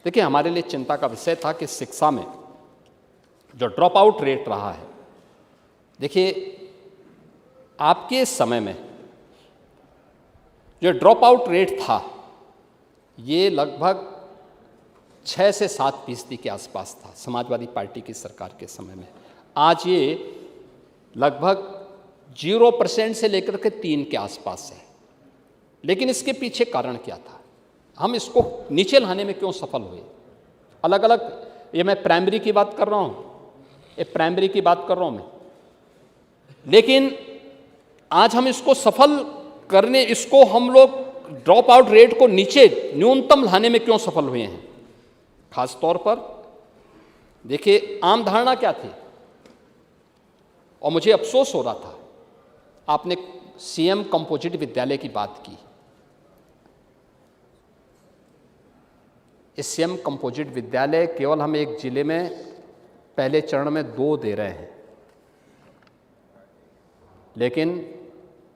देखिए, हमारे लिए चिंता का विषय था कि शिक्षा में जो ड्रॉप आउट रेट रहा है, देखिए आपके समय में जो ड्रॉप आउट रेट था ये लगभग 6 से 7% के आसपास था समाजवादी पार्टी की सरकार के समय में। आज ये लगभग 0% से लेकर के 3 के आसपास है। लेकिन इसके पीछे कारण क्या था? हम इसको नीचे लाने में क्यों सफल हुए? अलग अलग, ये मैं प्राइमरी की बात कर रहा हूँ, ये प्राइमरी की बात कर रहा हूँ मैं, लेकिन आज हम इसको सफल करने, इसको हम लोग ड्रॉप आउट रेट को नीचे न्यूनतम लाने में क्यों सफल हुए हैं? खास तौर पर देखिए, आम धारणा क्या थी, और मुझे अफसोस हो रहा था, आपने सीएम कंपोजिट विद्यालय की बात की। इस सीएम कंपोजिट विद्यालय केवल हम एक जिले में पहले चरण में 2 दे रहे हैं, लेकिन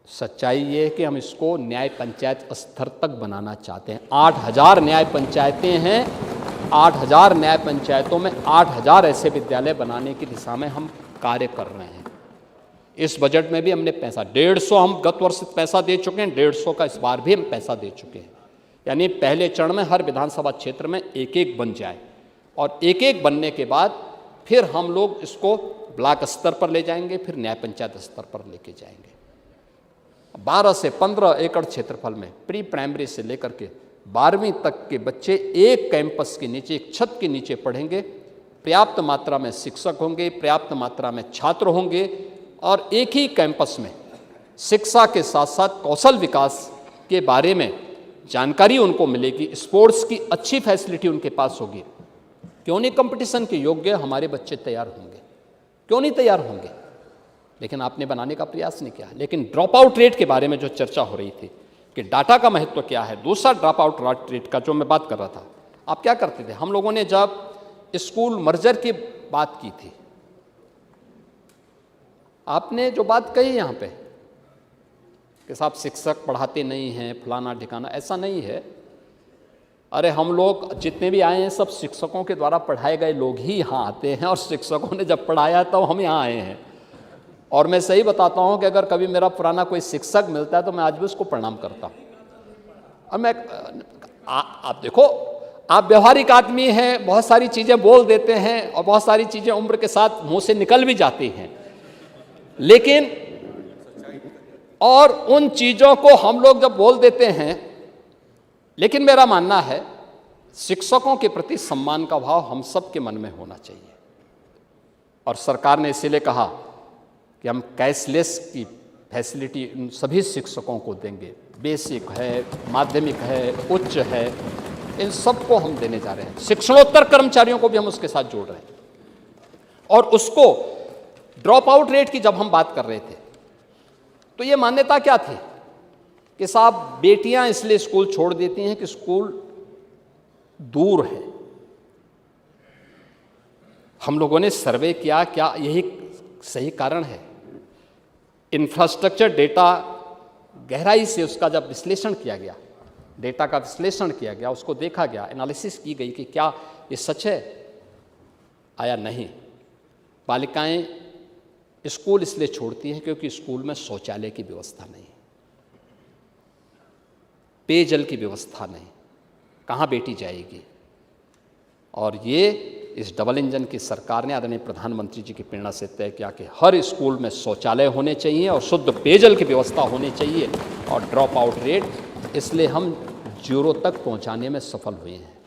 सच्चाई ये है कि हम इसको न्याय पंचायत स्तर तक बनाना चाहते हैं। 8000 न्याय पंचायतें हैं, 8000 न्याय पंचायतों में 8000 ऐसे विद्यालय बनाने की दिशा में हम कार्य कर रहे हैं। इस बजट में भी हमने पैसा 150 हम गत वर्ष पैसा दे चुके हैं, 150 का इस बार भी हम पैसा दे चुके हैं। यानी पहले चरण में हर विधानसभा क्षेत्र में एक एक बन जाए, और एक एक बनने के बाद फिर हम लोग इसको ब्लॉक स्तर पर ले जाएंगे, फिर न्याय पंचायत स्तर पर लेके जाएंगे। 12 से 15 एकड़ क्षेत्रफल में प्री प्राइमरी से लेकर के 12वीं तक के बच्चे एक कैंपस के नीचे, एक छत के नीचे पढ़ेंगे। पर्याप्त मात्रा में शिक्षक होंगे, पर्याप्त मात्रा में छात्र होंगे, और एक ही कैंपस में शिक्षा के साथ साथ कौशल विकास के बारे में जानकारी उनको मिलेगी, स्पोर्ट्स की अच्छी फैसिलिटी उनके पास होगी। क्यों नहीं कंपटीशन के योग्य हमारे बच्चे तैयार होंगे? क्यों नहीं तैयार होंगे? लेकिन आपने बनाने का प्रयास नहीं किया। लेकिन ड्रॉप आउट रेट के बारे में जो चर्चा हो रही थी कि डाटा का महत्व क्या है, दूसरा ड्रॉप आउट रेट का जो मैं बात कर रहा था, आप क्या करते थे? हम लोगों ने जब स्कूल मर्जर की बात की थी, आपने जो बात कही यहाँ पे कि साहब शिक्षक पढ़ाते नहीं हैं, फलाना ठिकाना, ऐसा नहीं है। अरे हम लोग जितने भी आए हैं सब शिक्षकों के द्वारा पढ़ाए गए लोग ही यहाँ आते हैं, और शिक्षकों ने जब पढ़ाया तो हम यहाँ आए हैं। और मैं सही बताता हूँ कि अगर कभी मेरा पुराना कोई शिक्षक मिलता है तो मैं आज भी उसको प्रणाम करता हूँ। और मैं आप देखो, आप व्यवहारिक आदमी हैं, बहुत सारी चीज़ें बोल देते हैं, और बहुत सारी चीज़ें उम्र के साथ मुँह से निकल भी जाती हैं, लेकिन और उन चीज़ों को हम लोग जब बोल देते हैं, लेकिन मेरा मानना है शिक्षकों के प्रति सम्मान का भाव हम सब के मन में होना चाहिए। और सरकार ने इसीलिए कहा कि हम कैशलेस की फैसिलिटी उन सभी शिक्षकों को देंगे। बेसिक है, माध्यमिक है, उच्च है, इन सबको हम देने जा रहे हैं। शिक्षणोत्तर कर्मचारियों को भी हम उसके साथ जोड़ रहे हैं। और उसको ड्रॉप आउट रेट की जब हम बात कर रहे थे तो ये मान्यता क्या थी कि साहब बेटियां इसलिए स्कूल छोड़ देती हैं कि स्कूल दूर है। हम लोगों ने सर्वे किया, क्या यही सही कारण है? इंफ्रास्ट्रक्चर डेटा गहराई से उसका जब विश्लेषण किया गया, डेटा का विश्लेषण किया गया, उसको देखा गया, एनालिसिस की गई कि क्या ये सच है आया नहीं। बालिकाएं स्कूल इसलिए छोड़ती हैं क्योंकि स्कूल में शौचालय की व्यवस्था नहीं, पेयजल की व्यवस्था नहीं, कहाँ बेटी जाएगी। और ये इस डबल इंजन की सरकार ने आदरणीय प्रधानमंत्री जी की प्रेरणा से तय किया कि हर स्कूल में शौचालय होने चाहिए और शुद्ध पेयजल की व्यवस्था होनी चाहिए। और ड्रॉप आउट रेट इसलिए हम 0 तक पहुंचाने में सफल हुए हैं।